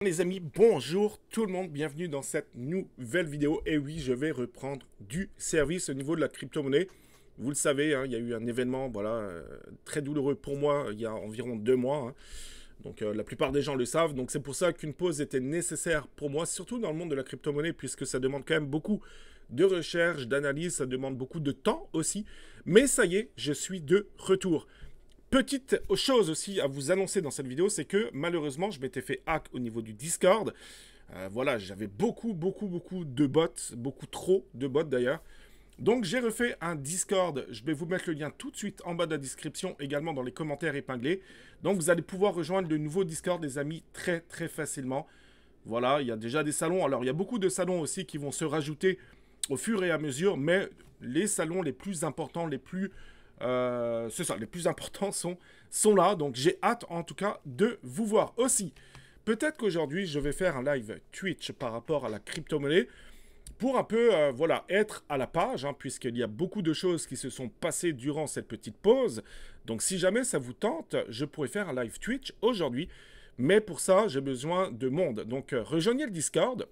Les amis, bonjour tout le monde, bienvenue dans cette nouvelle vidéo. Et oui, je vais reprendre du service au niveau de la crypto-monnaie. Vous le savez, hein, il y a eu un événement très douloureux pour moi il y a environ 2 mois. Donc la plupart des gens le savent. Donc c'est pour ça qu'une pause était nécessaire pour moi, surtout dans le monde de la crypto-monnaie, puisque ça demande quand même beaucoup de recherche, d'analyse, ça demande beaucoup de temps aussi. Mais ça y est, je suis de retour. Petite chose aussi à vous annoncer dans cette vidéo, c'est que malheureusement, je m'étais fait hack au niveau du Discord. Voilà, j'avais beaucoup de bots, beaucoup trop de bots d'ailleurs. Donc j'ai refait un Discord, je vais vous mettre le lien tout de suite en bas de la description, également dans les commentaires épinglés. Donc vous allez pouvoir rejoindre le nouveau Discord, les amis, très facilement. Voilà, il y a déjà des salons, alors il y a beaucoup de salons aussi qui vont se rajouter au fur et à mesure, mais les salons les plus importants, les plus importants sont là, donc j'ai hâte en tout cas de vous voir aussi. Peut-être qu'aujourd'hui je vais faire un live Twitch par rapport à la crypto-monnaie pour un peu être à la page, hein, puisqu'il y a beaucoup de choses qui se sont passées durant cette petite pause. Donc si jamais ça vous tente, je pourrais faire un live Twitch aujourd'hui, mais pour ça j'ai besoin de monde. Donc rejoignez le Discord.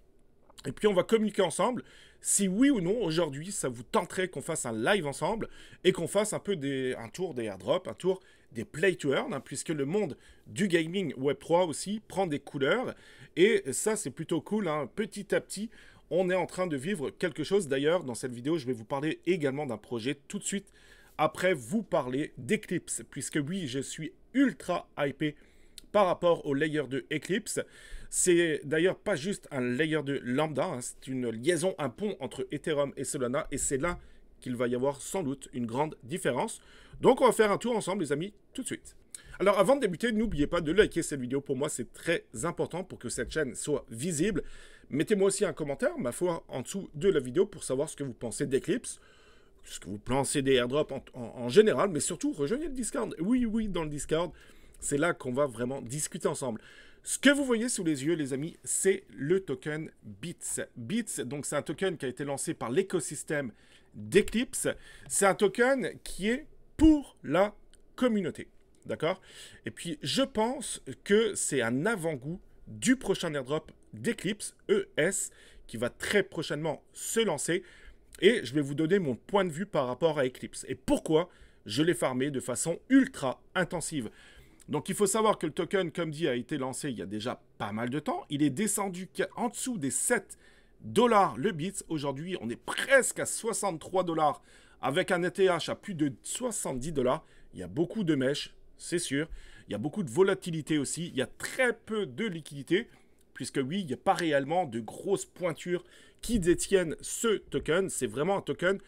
Et puis on va communiquer ensemble si oui ou non aujourd'hui ça vous tenterait qu'on fasse un live ensemble et qu'on fasse un peu un tour des airdrops, un tour des play to earn, hein, puisque le monde du gaming Web3 aussi prend des couleurs et ça c'est plutôt cool, hein. Petit à petit on est en train de vivre quelque chose. D'ailleurs dans cette vidéo je vais vous parler également d'un projet tout de suite après vous parler d'Eclipse, puisque oui je suis ultra hypé par rapport au layer de Eclipse. C'est d'ailleurs pas juste un layer de lambda, hein, c'est une liaison, un pont entre Ethereum et Solana, et c'est là qu'il va y avoir sans doute une grande différence. Donc on va faire un tour ensemble les amis, tout de suite. Alors avant de débuter, n'oubliez pas de liker cette vidéo, pour moi c'est très important pour que cette chaîne soit visible. Mettez-moi aussi un commentaire, ma foi, en dessous de la vidéo pour savoir ce que vous pensez d'Eclipse, ce que vous pensez des airdrops en général, mais surtout rejoignez le Discord. Oui, dans le Discord, c'est là qu'on va vraiment discuter ensemble. Ce que vous voyez sous les yeux, les amis, c'est le token BITS. BITS, donc c'est un token qui a été lancé par l'écosystème d'Eclipse. C'est un token qui est pour la communauté. D'accord? Et puis, je pense que c'est un avant-goût du prochain airdrop d'Eclipse, ES, qui va très prochainement se lancer. Et je vais vous donner mon point de vue par rapport à Eclipse. Et pourquoi je l'ai farmé de façon ultra intensive. Donc il faut savoir que le token, comme dit, a été lancé il y a déjà pas mal de temps. Il est descendu en dessous des 7 $ le BITS. Aujourd'hui, on est presque à 63 $ avec un ETH à plus de 70 $. Il y a beaucoup de mèches, c'est sûr. Il y a beaucoup de volatilité aussi. Il y a très peu de liquidité, puisque oui, il n'y a pas réellement de grosses pointures qui détiennent ce token. C'est vraiment un token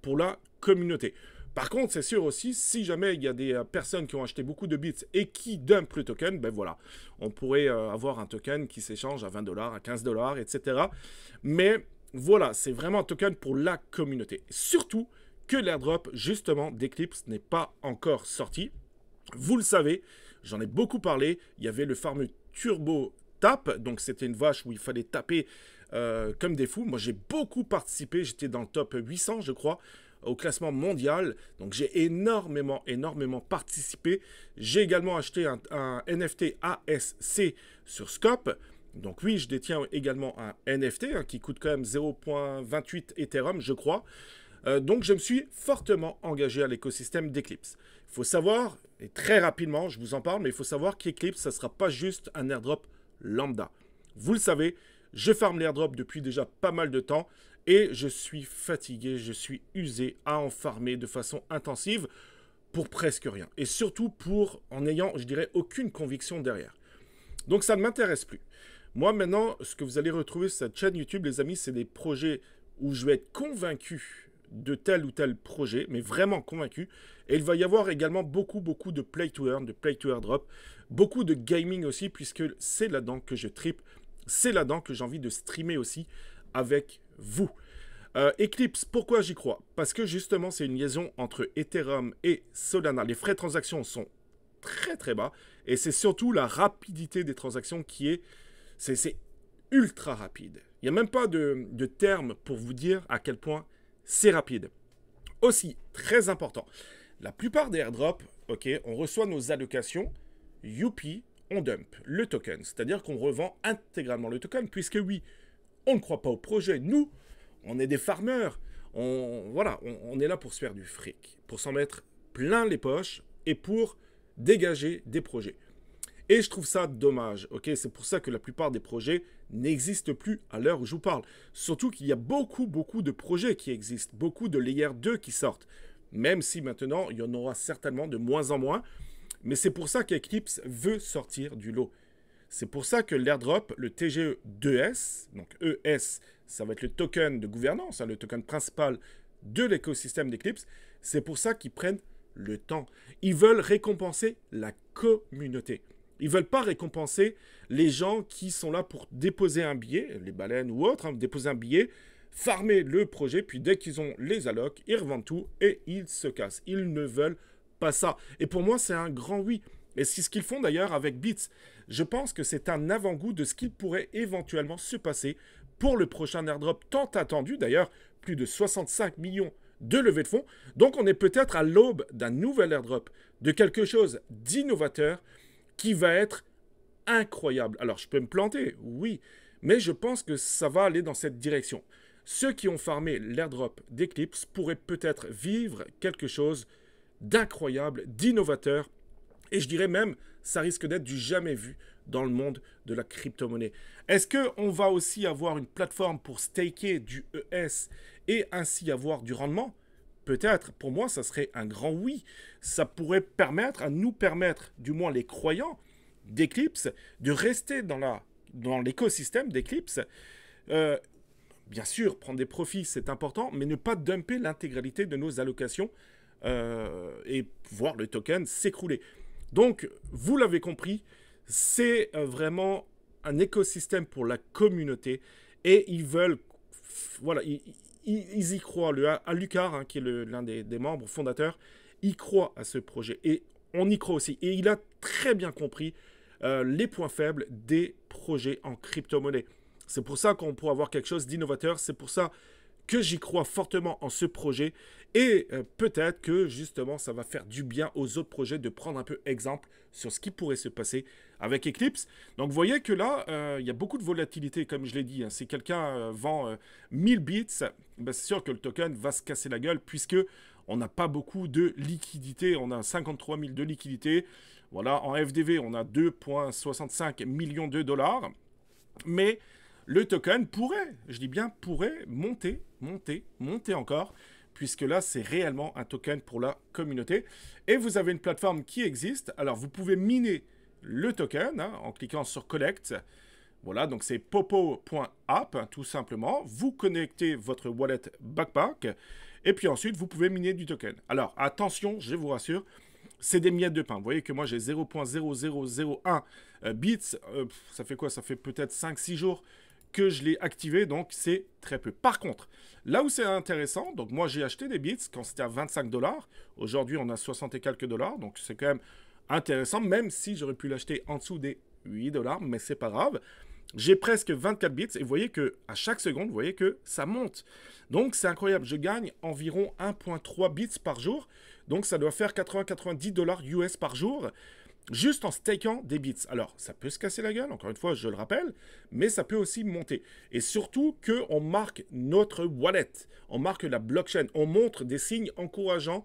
pour la communauté. Par contre, c'est sûr aussi, si jamais il y a des personnes qui ont acheté beaucoup de bits et qui dumpent le token, ben voilà, on pourrait avoir un token qui s'échange à 20 $, à 15 $, etc. Mais voilà, c'est vraiment un token pour la communauté. Surtout que l'airdrop, justement, d'Eclipse n'est pas encore sorti. Vous le savez, j'en ai beaucoup parlé, il y avait le fameux Turbo Tap, donc c'était une vache où il fallait taper comme des fous. Moi, j'ai beaucoup participé, j'étais dans le top 800, je crois, au classement mondial. Donc j'ai énormément participé. J'ai également acheté un NFT ASC sur Scop. Donc oui, je détiens également un NFT hein, qui coûte quand même 0,28 Ethereum, je crois. Donc je me suis fortement engagé à l'écosystème d'Eclipse. Il faut savoir, et très rapidement, je vous en parle, mais il faut savoir qu'Eclipse, ça ne sera pas juste un airdrop lambda. Vous le savez, je farme l'airdrop depuis déjà pas mal de temps. Et je suis fatigué, je suis usé à en farmer de façon intensive pour presque rien. Et surtout en ayant, je dirais, aucune conviction derrière. Donc ça ne m'intéresse plus. Moi maintenant, ce que vous allez retrouver sur cette chaîne YouTube, les amis, c'est des projets où je vais être convaincu de tel ou tel projet, mais vraiment convaincu. Et il va y avoir également beaucoup de play to earn, de play to airdrop, beaucoup de gaming aussi, puisque c'est là-dedans que je tripe, c'est là-dedans que j'ai envie de streamer aussi avec vous. Eclipse, pourquoi j'y crois? Parce que justement, c'est une liaison entre Ethereum et Solana. Les frais de transaction sont très bas. Et c'est surtout la rapidité des transactions qui est... C'est ultra rapide. Il n'y a même pas de terme pour vous dire à quel point c'est rapide. Aussi, très important, la plupart des airdrops, ok, on reçoit nos allocations, youpi, on dump le token, c'est-à-dire qu'on revend intégralement le token, puisque oui, on ne croit pas au projet. Nous, on est des farmers. Voilà, on est là pour se faire du fric, pour s'en mettre plein les poches et pour dégager des projets. Et je trouve ça dommage, ok? C'est pour ça que la plupart des projets n'existent plus à l'heure où je vous parle. Surtout qu'il y a beaucoup de projets qui existent, beaucoup de Layer 2 qui sortent. Même si maintenant, il y en aura certainement de moins en moins. Mais c'est pour ça qu'Eclipse veut sortir du lot. C'est pour ça que l'airdrop, le TGE2S, donc ES, ça va être le token de gouvernance, hein, le token principal de l'écosystème d'Eclipse, c'est pour ça qu'ils prennent le temps. Ils veulent récompenser la communauté. Ils ne veulent pas récompenser les gens qui sont là pour déposer un billet, les baleines ou autres, hein, déposer un billet, farmer le projet, puis dès qu'ils ont les allocs, ils revendent tout et ils se cassent. Ils ne veulent pas ça. Et pour moi, c'est un grand oui. Et c'est ce qu'ils font d'ailleurs avec Beats. Je pense que c'est un avant-goût de ce qu'il pourrait éventuellement se passer pour le prochain airdrop tant attendu. D'ailleurs, plus de 65 millions de levée de fonds. Donc on est peut-être à l'aube d'un nouvel airdrop, de quelque chose d'innovateur qui va être incroyable. Alors je peux me planter, oui, mais je pense que ça va aller dans cette direction. Ceux qui ont farmé l'airdrop d'Eclipse pourraient peut-être vivre quelque chose d'incroyable, d'innovateur. Et je dirais même, ça risque d'être du jamais vu dans le monde de la crypto-monnaie. Est-ce qu'on va aussi avoir une plateforme pour staker du ES et ainsi avoir du rendement? Peut-être. Pour moi, ça serait un grand oui. Ça pourrait permettre, à nous permettre, du moins les croyants d'Eclipse, de rester dans l'écosystème d'Eclipse. Bien sûr, prendre des profits, c'est important, mais ne pas dumper l'intégralité de nos allocations et voir le token s'écrouler. Donc, vous l'avez compris, c'est vraiment un écosystème pour la communauté et ils veulent, voilà, ils y croient. Alucard, hein, qui est l'un des membres fondateurs, il croit à ce projet et on y croit aussi. Et il a très bien compris les points faibles des projets en crypto-monnaie. C'est pour ça qu'on pourra avoir quelque chose d'innovateur. C'est pour ça que j'y crois fortement en ce projet. Et peut-être que justement, ça va faire du bien aux autres projets de prendre un peu exemple sur ce qui pourrait se passer avec Eclipse. Donc, vous voyez que là, il y a beaucoup de volatilité, comme je l'ai dit. Hein. Si quelqu'un vend 1000 bits, ben, c'est sûr que le token va se casser la gueule puisque on n'a pas beaucoup de liquidité. On a 53 000 de liquidité. Voilà, en FDV, on a 2,65 millions de dollars. Mais le token pourrait, je dis bien pourrait, monter encore, puisque là, c'est réellement un token pour la communauté. Et vous avez une plateforme qui existe. Alors, vous pouvez miner le token hein, en cliquant sur Collect. Voilà, donc c'est popo.app, hein, tout simplement. Vous connectez votre wallet Backpack. Et puis ensuite, vous pouvez miner du token. Alors, attention, je vous rassure, c'est des miettes de pain. Vous voyez que moi, j'ai 0,0001 bits. Ça fait quoi? Ça fait peut-être 5-6 jours que je l'ai activé, donc c'est très peu. Par contre, là où c'est intéressant, donc moi j'ai acheté des bits quand c'était à 25 $. Aujourd'hui, on a 60 et quelques dollars, donc c'est quand même intéressant, même si j'aurais pu l'acheter en dessous des 8 $, mais c'est pas grave. J'ai presque 24 bits et vous voyez que à chaque seconde, vous voyez que ça monte. Donc c'est incroyable, je gagne environ 1,3 bits par jour, donc ça doit faire 80-90 $ US par jour. Juste en stakant des bits. Alors, ça peut se casser la gueule, encore une fois, je le rappelle, mais ça peut aussi monter. Et surtout qu'on marque notre wallet, on marque la blockchain, on montre des signes encourageants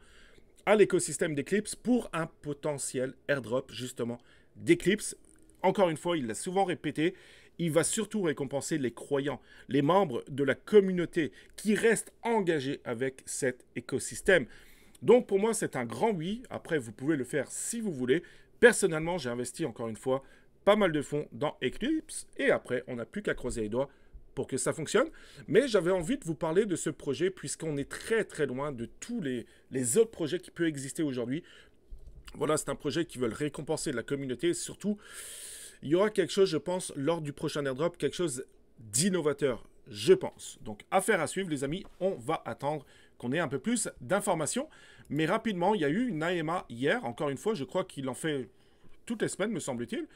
à l'écosystème d'Eclipse pour un potentiel airdrop, justement, d'Eclipse. Encore une fois, il l'a souvent répété, il va surtout récompenser les croyants, les membres de la communauté qui restent engagés avec cet écosystème. Donc, pour moi, c'est un grand oui. Après, vous pouvez le faire si vous voulez. Personnellement, j'ai investi encore une fois pas mal de fonds dans Eclipse et après, on n'a plus qu'à croiser les doigts pour que ça fonctionne. Mais j'avais envie de vous parler de ce projet puisqu'on est très loin de tous les autres projets qui peuvent exister aujourd'hui. Voilà, c'est un projet qui veut récompenser la communauté. Et surtout, il y aura quelque chose, je pense, lors du prochain airdrop, quelque chose d'innovateur, je pense. Donc, affaire à suivre, les amis. On va attendre qu'on ait un peu plus d'informations. Mais rapidement, il y a eu une AMA hier. Encore une fois, je crois qu'il en fait toutes les semaines, me semble-t-il.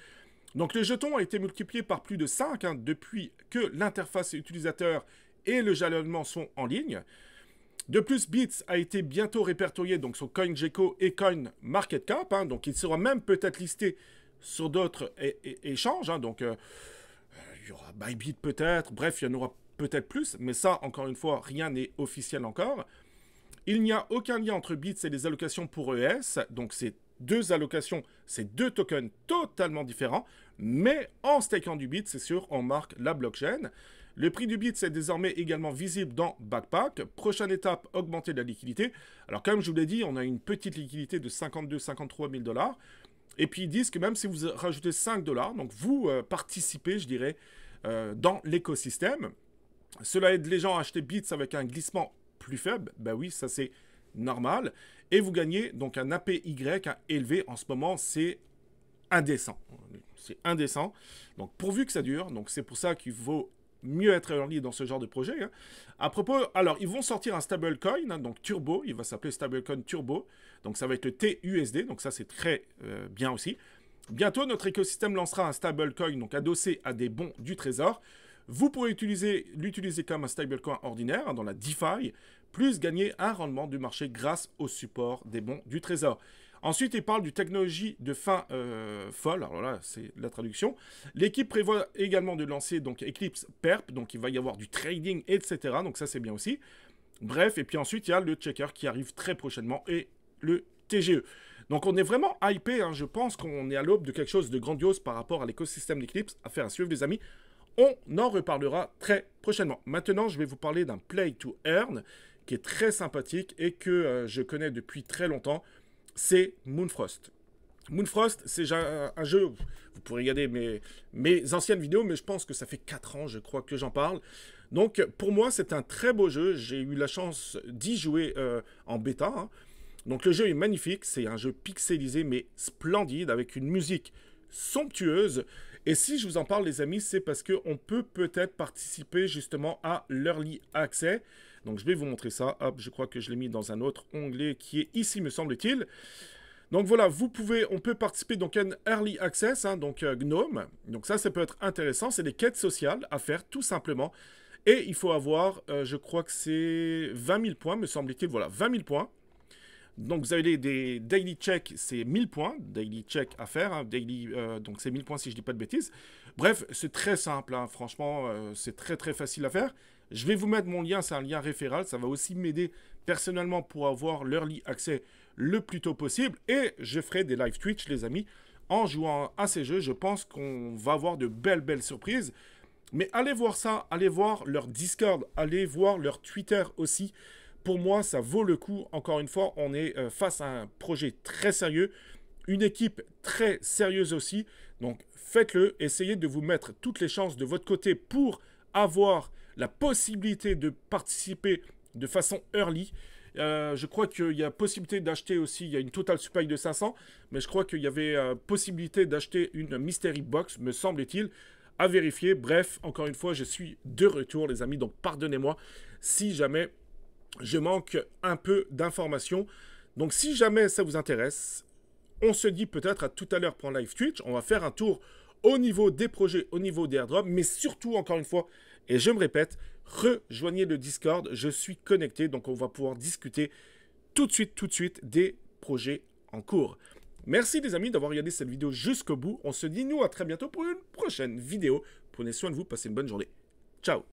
Donc, les jetons ont été multipliés par plus de 5 hein, depuis que l'interface utilisateur et le jalonnement sont en ligne. De plus, Bits a été bientôt répertorié donc sur CoinGecko et CoinMarketCap. Hein, donc, il sera même peut-être listé sur d'autres échanges. Hein, donc, il y aura Bybit peut-être. Bref, il y en aura peut-être plus. Mais ça, encore une fois, rien n'est officiel encore. Il n'y a aucun lien entre Bits et les allocations pour ES. Donc, c'est deux allocations, c'est deux tokens totalement différents. Mais en stakant du Bit, c'est sûr, on marque la blockchain. Le prix du Bit est désormais également visible dans Backpack. Prochaine étape, augmenter la liquidité. Alors comme je vous l'ai dit, on a une petite liquidité de 52-53 000 $. Et puis ils disent que même si vous rajoutez 5 $, donc vous participez, je dirais, dans l'écosystème. Cela aide les gens à acheter Bits avec un glissement plus faible. Ben oui, ça c'est normal. Et vous gagnez donc un APY élevé. En ce moment, c'est indécent. C'est indécent. Donc pourvu que ça dure. Donc c'est pour ça qu'il vaut mieux être early dans ce genre de projet. Hein. À propos, alors, ils vont sortir un stablecoin, hein, donc Turbo, il va s'appeler stablecoin Turbo, donc ça va être le TUSD, donc ça c'est très bien aussi. Bientôt, notre écosystème lancera un stablecoin, donc adossé à des bons du trésor. Vous pourrez l'utiliser comme un stablecoin ordinaire, hein, dans la DeFi, plus gagner un rendement du marché grâce au support des bons du trésor. Ensuite, il parle du technologie de fin folle. Alors là, c'est la traduction. L'équipe prévoit également de lancer donc Eclipse Perp. Donc, il va y avoir du trading, etc. Donc, ça, c'est bien aussi. Bref, et puis ensuite, il y a le checker qui arrive très prochainement et le TGE. Donc, on est vraiment hypé. Hein. Je pense qu'on est à l'aube de quelque chose de grandiose par rapport à l'écosystème d'Eclipse. Affaire à suivre, les amis. On en reparlera très prochainement. Maintenant, je vais vous parler d'un Play to Earn qui est très sympathique et que je connais depuis très longtemps. C'est Moonfrost. Moonfrost, c'est un jeu, vous pourrez regarder mes anciennes vidéos, mais je pense que ça fait 4 ans, je crois, que j'en parle. Donc, pour moi, c'est un très beau jeu. J'ai eu la chance d'y jouer en bêta. Hein. Donc, le jeu est magnifique. C'est un jeu pixelisé, mais splendide, avec une musique somptueuse. Et si je vous en parle, les amis, c'est parce qu'on peut peut-être participer justement à l'Early Access. Donc, je vais vous montrer ça. Hop, je crois que je l'ai mis dans un autre onglet qui est ici, me semble-t-il. Donc, voilà, on peut participer donc à un Early Access, hein, donc Gnome. Donc, ça peut être intéressant. C'est des quêtes sociales à faire, tout simplement. Et il faut avoir, je crois que c'est 20 000 points, me semble-t-il. Voilà, 20 000 points. Donc, vous avez des daily check, c'est 1000 points. Daily check à faire. Hein, donc, c'est 1000 points si je ne dis pas de bêtises. Bref, c'est très simple. Hein, franchement, c'est très, très facile à faire. Je vais vous mettre mon lien, c'est un lien référal. Ça va aussi m'aider personnellement pour avoir l'early access le plus tôt possible. Et je ferai des live Twitch, les amis, en jouant à ces jeux. Je pense qu'on va avoir de belles, belles surprises. Mais allez voir ça, allez voir leur Discord, allez voir leur Twitter aussi. Pour moi, ça vaut le coup. Encore une fois, on est face à un projet très sérieux. Une équipe très sérieuse aussi. Donc, faites-le. Essayez de vous mettre toutes les chances de votre côté pour avoir la possibilité de participer de façon early. Je crois qu'il y a possibilité d'acheter aussi, il y a une total supply de 500, mais je crois qu'il y avait possibilité d'acheter une mystery box, me semble-t-il, à vérifier. Bref, encore une fois, je suis de retour, les amis, donc pardonnez-moi si jamais je manque un peu d'informations. Donc si jamais ça vous intéresse, on se dit peut-être à tout à l'heure pour un live Twitch, on va faire un tour au niveau des projets, au niveau des airdrops, mais surtout, encore une fois, et je me répète, rejoignez le Discord, je suis connecté, donc on va pouvoir discuter tout de suite des projets en cours. Merci les amis d'avoir regardé cette vidéo jusqu'au bout. On se dit nous à très bientôt pour une prochaine vidéo. Prenez soin de vous, passez une bonne journée. Ciao.